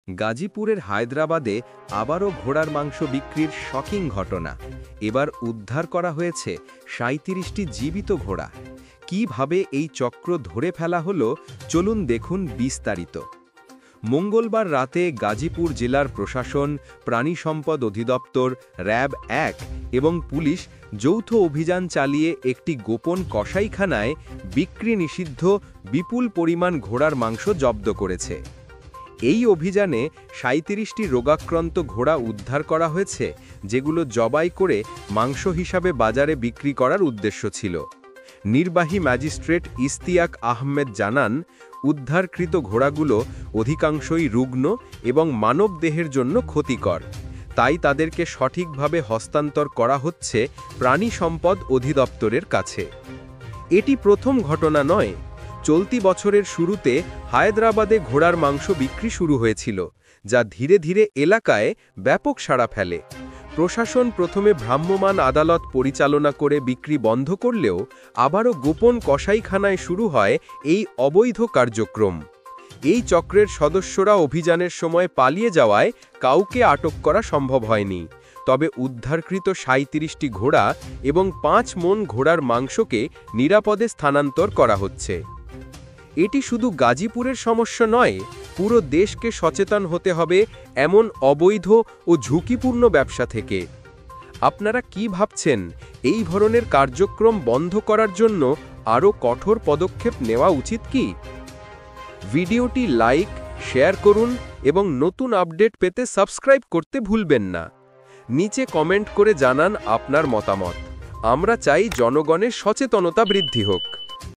গাজীপুরের হায়দ্রাবাদে আবারও ঘোড়ার মাংস বিক্রির শকিং ঘটনা। এবার উদ্ধার করা হয়েছে ৩৭টি জীবিত ঘোড়া। কিভাবে এই চক্র ধরে ফেলা হলো, চলুন দেখুন বিস্তারিত। মঙ্গলবার রাতে গাজীপুর জেলার প্রশাসন, প্রাণী সম্পদ অধিদপ্তর, র্যাব ১ এবং পুলিশ যৌথ অভিযান চালিয়ে একটি গোপন কসাইখানায় বিক্রি নিষিদ্ধ বিপুল পরিমাণ ঘোড়ার মাংস জব্দ করেছে। এই অভিযানে ৩৭টি রোগাক্রান্ত ঘোড়া উদ্ধার করা হয়েছে, যেগুলো জবাই করে মাংস হিসাবে বাজারে বিক্রি করার উদ্দেশ্য ছিল। নির্বাহী ম্যাজিস্ট্রেট ইশতিয়াক আহমেদ জানান, উদ্ধারকৃত ঘোড়াগুলো অধিকাংশই রুগ্ন এবং মানবদেহের জন্য ক্ষতিকর, তাই তাদেরকে সঠিকভাবে হস্তান্তর করা হচ্ছে প্রাণী সম্পদ অধিদপ্তরের কাছে। এটি প্রথম ঘটনা নয়। চলতি বছরের শুরুতে হায়দ্রাবাদে ঘোড়ার মাংস বিক্রি শুরু হয়েছিল, যা ধীরে ধীরে এলাকায় ব্যাপক সাড়া ফেলে। প্রশাসন প্রথমে ভ্রাম্যমাণ আদালত পরিচালনা করে বিক্রি বন্ধ করলেও আবারও গোপন কসাইখানায় শুরু হয় এই অবৈধ কার্যক্রম। এই চক্রের সদস্যরা অভিযানের সময় পালিয়ে যাওয়ায় কাউকে আটক করা সম্ভব হয়নি। তবে উদ্ধারকৃত ৩৭টি ঘোড়া এবং ৫ মণ ঘোড়ার মাংসকে নিরাপদে স্থানান্তর করা হচ্ছে। এটি শুধু গাজীপুরের সমস্যা নয়, পুরো দেশকে সচেতন হতে হবে এমন অবৈধ ও ঝুঁকিপূর্ণ ব্যবসা থেকে। আপনারা কি ভাবছেন, এই ধরনের কার্যক্রম বন্ধ করার জন্য আরও কঠোর পদক্ষেপ নেওয়া উচিত কি? ভিডিওটি লাইক, শেয়ার করুন এবং নতুন আপডেট পেতে সাবস্ক্রাইব করতে ভুলবেন না। নিচে কমেন্ট করে জানান আপনার মতামত। আমরা চাই জনগণের সচেতনতা বৃদ্ধি হোক।